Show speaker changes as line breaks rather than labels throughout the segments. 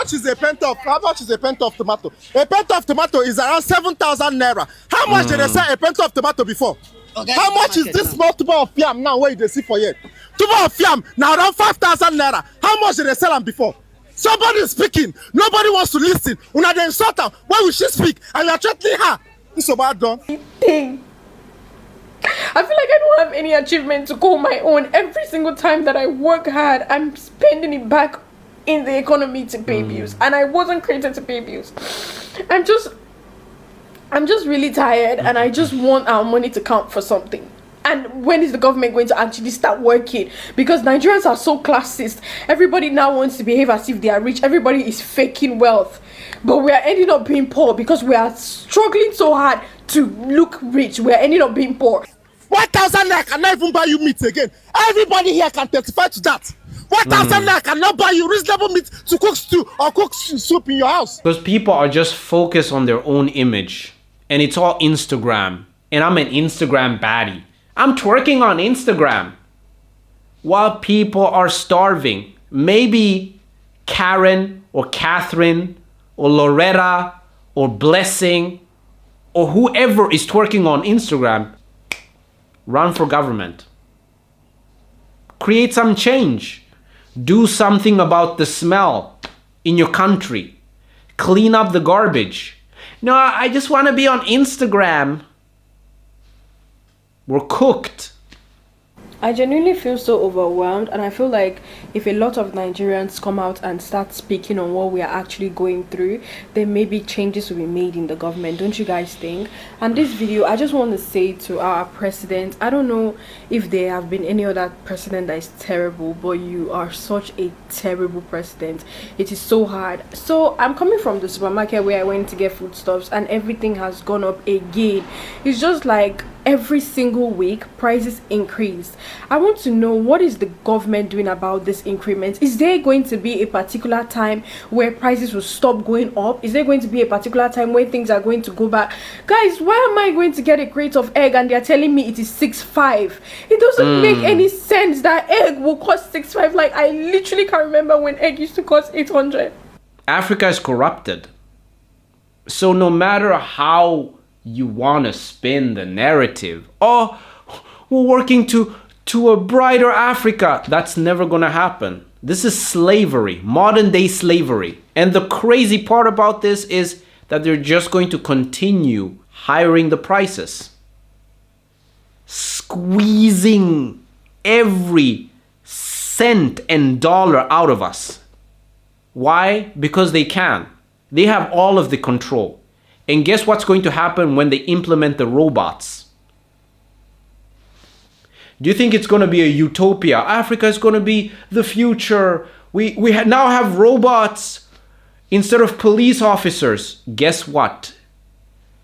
much is a pint of tomato? A pint of tomato is around 7,000 naira. How much did they sell a pint of tomato before? Okay, how much is this small tuber of yam now where you see for yet? Tuber of yam now around 5,000 naira. How much did they sell them before? Somebody is speaking. Nobody wants to listen. Una dey insult her. Why will she speak? And you are threatening her. It's so bad done.
I feel like I don't have any achievement to call my own. Every single time that I work hard, I'm spending it back in the economy to pay bills, and I wasn't created to pay bills. I'm just really tired, and I just want our money to count for something. And when is the government going to actually start working? Because Nigerians are so classist. Everybody now wants to behave as if they are rich. Everybody is faking wealth, but we are ending up being poor because we are struggling so hard to look rich. We are ending up being poor.
1,000 naira cannot even buy you meat again. Everybody here can testify to that. 1,000 naira cannot buy you reasonable meat to cook stew or cook soup in your house.
Because people are just focused on their own image, and it's all Instagram. And I'm an Instagram baddie. I'm twerking on Instagram while people are starving. Maybe Karen or Catherine or Loretta or Blessing or whoever is twerking on Instagram, run for government. Create some change. Do something about the smell in your country. Clean up the garbage. No, I just want to be on Instagram. We're cooked.
I genuinely feel so overwhelmed, and I feel like if a lot of Nigerians come out and start speaking on what we are actually going through, then maybe changes will be made in the government. Don't you guys think? And this video, I just want to say to our president, I don't know if there have been any other president that is terrible, but you are such a terrible president. It is so hard. So I'm coming from the supermarket where I went to get foodstuffs, and everything has gone up again. It's just like every single week prices increase. I want to know, what is the government doing about this increment? Is there going to be a particular time where prices will stop going up? Is there going to be a particular time where things are going to go back? Guys, why am I going to get a crate of egg and they're telling me it is 6.5? It doesn't make any sense that egg will cost 6.5. Like, I literally can't remember when egg used to cost 800.
Africa is corrupted. So no matter how you want to spin the narrative, oh, we're working to a brighter Africa, that's never going to happen. This is slavery, modern day slavery. And the crazy part about this is that they're just going to continue hiring the prices, squeezing every cent and dollar out of us. Why? Because they can. They have all of the control. And guess what's going to happen when they implement the robots? Do you think it's going to be a utopia? Africa is going to be the future. We now have robots instead of police officers. Guess what?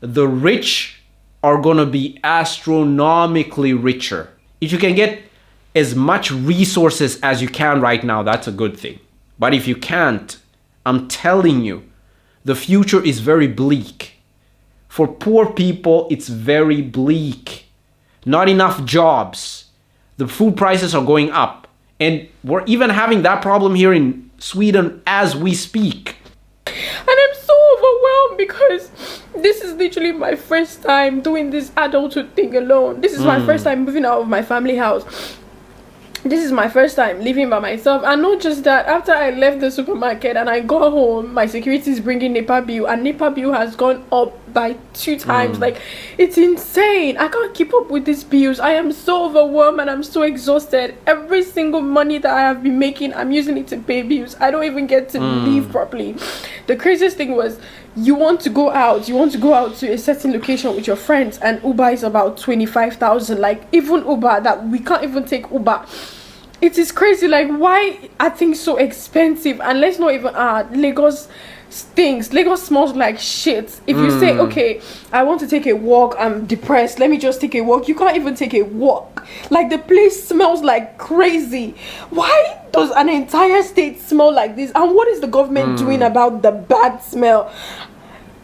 The rich are going to be astronomically richer. If you can get as much resources as you can right now, that's a good thing. But if you can't, I'm telling you, the future is very bleak. For poor people, it's very bleak. Not enough jobs. The food prices are going up. And we're even having that problem here in Sweden as we speak.
And I'm so overwhelmed because this is literally my first time doing this adulthood thing alone. This is my first time moving out of my family house. This is my first time living by myself. And not just that, after I left the supermarket and I got home, my security is bringing NEPA bill, and NEPA bill has gone up by 2 times. Like, it's insane. I can't keep up with these bills. I am so overwhelmed and I'm so exhausted. Every single money that I have been making, I'm using it to pay bills. I don't even get to live properly. The craziest thing was, you want to go out to a certain location with your friends, and Uber is about 25,000. Like, even Uber, that we can't even take Uber. It is crazy. Like, why are things so expensive? And let's not even Lagos stinks. Lagos smells like shit. If you say, okay, I want to take a walk, I'm depressed, let me just take a walk, you can't even take a walk. Like, the place smells like crazy. Why does an entire state smell like this? And what is the government doing about the bad smell?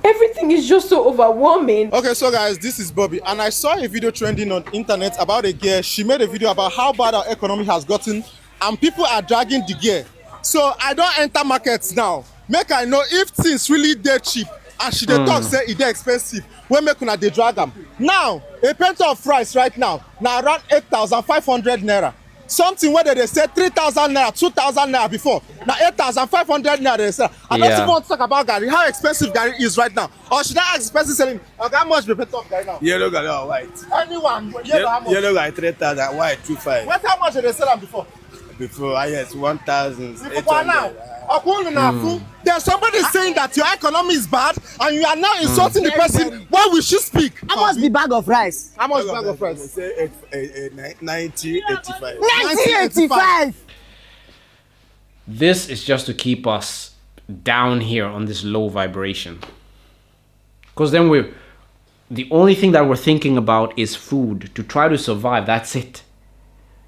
Everything is just so overwhelming.
Okay, so guys, this is Bobby, and I saw a video trending on internet about a girl. She made a video about how bad our economy has gotten, and people are dragging the gear. So I don't enter markets now. make I know if things really dey cheap and she dey talk say e dey expensive wey make una dey drag am. Now a pint of rice right now na around 8,500 naira. Something wey dey say 3,000 naira, 2,000 naira before, na 8,500 naira dey sell. I don't even want to talk about garri, how expensive garri is right now. Or should I ask the person selling, okay, how much be pint of garri now?
Yellow garri or white?
Anyone, yellow how much?
Yellow garri 3,000, white 2,500.
What how much did they sell am before?
Before, yes, 1,800.
Now, there's somebody saying that your economy is bad and you are now insulting the person. Why we should speak?
How much the bag of rice?
How much bag of rice?
Say 9085.
1985.
This is just to keep us down here on this low vibration. Because then the only thing that we're thinking about is food to try to survive. That's it.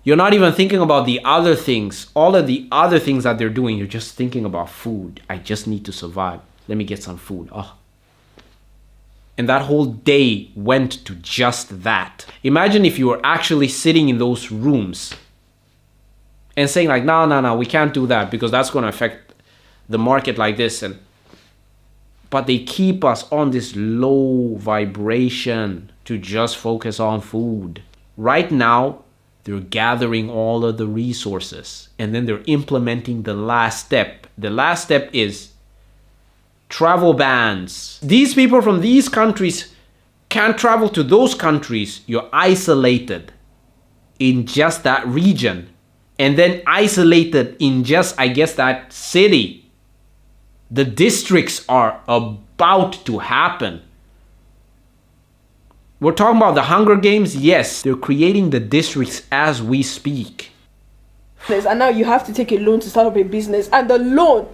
You're not even thinking about the other things, all of the other things that they're doing. You're just thinking about food. I just need to survive. Let me get some food. Oh. And that whole day went to just that. Imagine if you were actually sitting in those rooms and saying like, no, we can't do that because that's going to affect the market like this. But they keep us on this low vibration to just focus on food. Right now, they're gathering all of the resources and then they're implementing the last step. The last step is travel bans. These people from these countries can't travel to those countries. You're isolated in just that region and then isolated in just, I guess, that city. The districts are about to happen. We're talking about the Hunger Games. Yes, they're creating the districts as we speak.
And now you have to take a loan to start up a business. And the loan,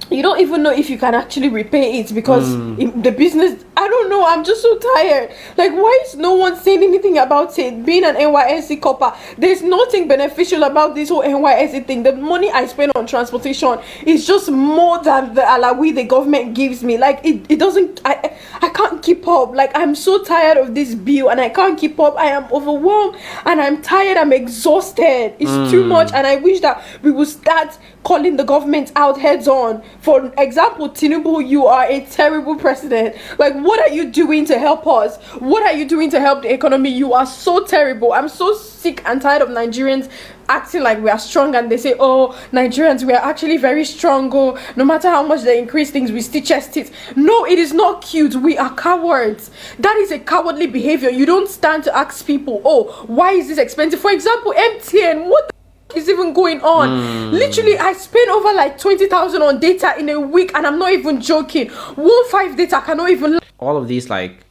you don't even know if you can actually repay it because the business, I don't know, I'm just so tired. Like, why is no one saying anything about it? Being an NYSC copper, there's nothing beneficial about this whole NYSC thing. The money I spend on transportation is just more than the alawi the government gives me. Like, it doesn't, I can't keep up. Like, I'm so tired of this bill and I can't keep up. I am overwhelmed and I'm tired, I'm exhausted. It's too much and I wish that we would start calling the government out heads on. For example, Tinubu, you are a terrible president. Like, what are you doing to help us? What are you doing to help the economy? You are so terrible. I'm so sick and tired of Nigerians acting like we are strong and they say, oh, Nigerians, we are actually very strong. Oh, no matter how much they increase things, we still chest it. No, it is not cute. We are cowards. That is a cowardly behavior. You don't stand to ask people, oh, why is this expensive? For example, MTN, what the is even going on? Literally, I spend over like 20,000 on data in a week and I'm not even joking. 1.5 data cannot even.
All of these like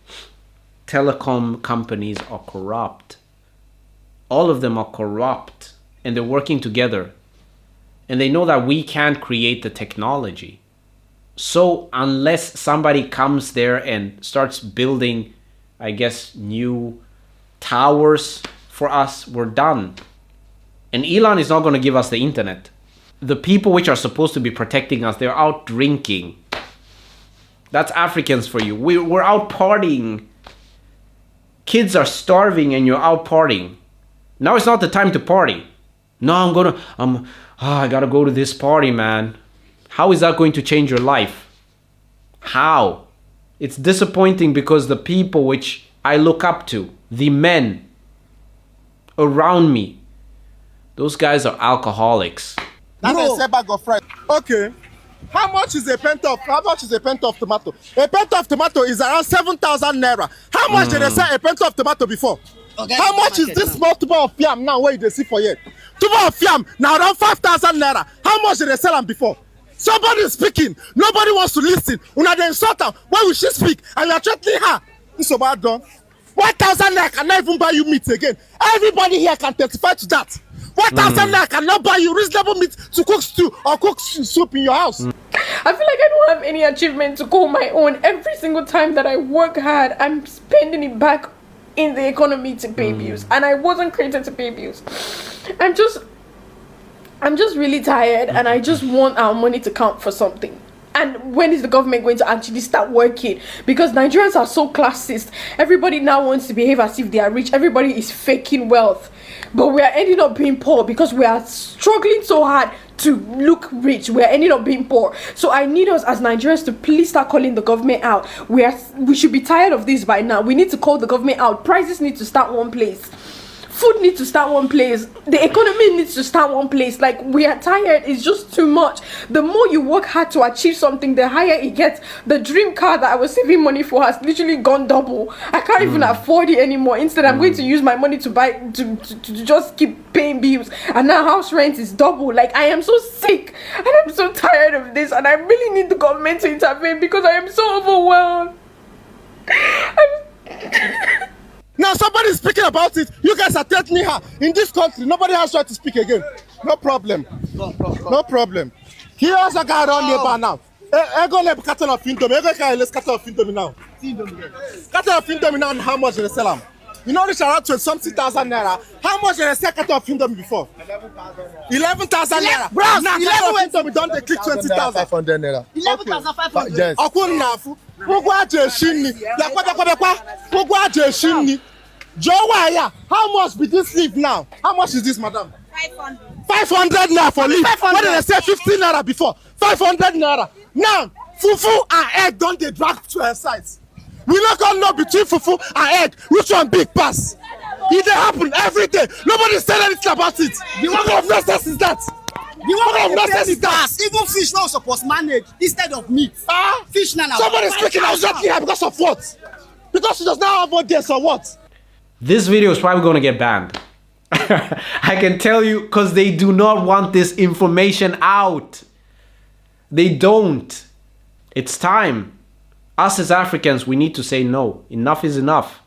telecom companies are corrupt. All of them are corrupt and they're working together and they know that we can't create the technology. So unless somebody comes there and starts building, I guess, new towers for us, we're done. And Elon is not going to give us the internet. The people which are supposed to be protecting us, they're out drinking. That's Africans for you. We're out partying. Kids are starving and you're out partying. Now it's not the time to party. No, I gotta go to this party, man. How is that going to change your life? How? It's disappointing because the people which I look up to, the men around me, those guys are alcoholics.
That's a bag of rice. Okay. How much is a pint of tomato? A pint of tomato is around 7,000 naira. How much did they sell a pint of tomato before? Okay, how much is this small tuber of yam now where you see for yet? Tuber of yam now around 5,000 naira. How much did they sell them before? Somebody is speaking. Nobody wants to listen. Una dey insult her. Why will she speak? And you are threatening her. It's about done. 1,000 naira cannot even buy you meat again. Everybody here can testify to that. 1,000 naira cannot buy you reasonable meat to cook stew or cook soup in your house.
I feel like I don't have any achievement to call my own. Every single time that I work hard, I'm spending it back in the economy to pay bills. And I wasn't created to pay bills. I'm just really tired and I just want our money to count for something. And when is the government going to actually start working? Because Nigerians are so classist. Everybody now wants to behave as if they are rich. Everybody is faking wealth. But we are ending up being poor because we are struggling so hard to look rich. We're ending up being poor. So I need us as Nigerians to please start calling the government out. We should be tired of this by now. We need to call the government out. Prices need to start one place. Food needs to start one place. The economy needs to start one place. Like, we are tired. It's just too much. The more you work hard to achieve something, the higher it gets. The dream car that I was saving money for has literally gone double. I can't even afford it anymore. Instead, I'm going to use my money to buy to just keep paying bills. And now house rent is double. Like, I am so sick and I'm so tired of this. And I really need the government to intervene because I am so overwhelmed.
Now somebody is speaking about it. You guys are threatening her. In this country, nobody has right to speak again. No problem. No problem. Here's a guy around neighbor now. I go like cattle of Indomie. I go carry cattle of Indomie now. Cattle of Indomie now, how much they sell them? You know this around 20-something thousand naira. How much they sell cattle of Indomie before? 11,000 naira. Bro, now cattle of Indomie don't they click 20,000?
500 naira. 11,500. Yes.
Okun nafu. Pogwa jeshini. Pogwa jeshini. Jowaya, how much be this leaf now? How much is this, madam?
500.
500 naira for leaf. What did they say? 15 naira before. 500 naira. Now, fufu and egg don't they drag to her sides. We not gonna know between fufu and egg which one big pass. It dey happen every day. Nobody said anything about it. What kind of nonsense is that? What kind of nonsense is that?
Even fish now supposed manage instead of meat. Fish now.
Somebody speaking out here because of what? Because she does not have audience or what?
This video is probably going to get banned. I can tell you, because they do not want this information out. They don't. It's time. Us as Africans, we need to say no. Enough is enough.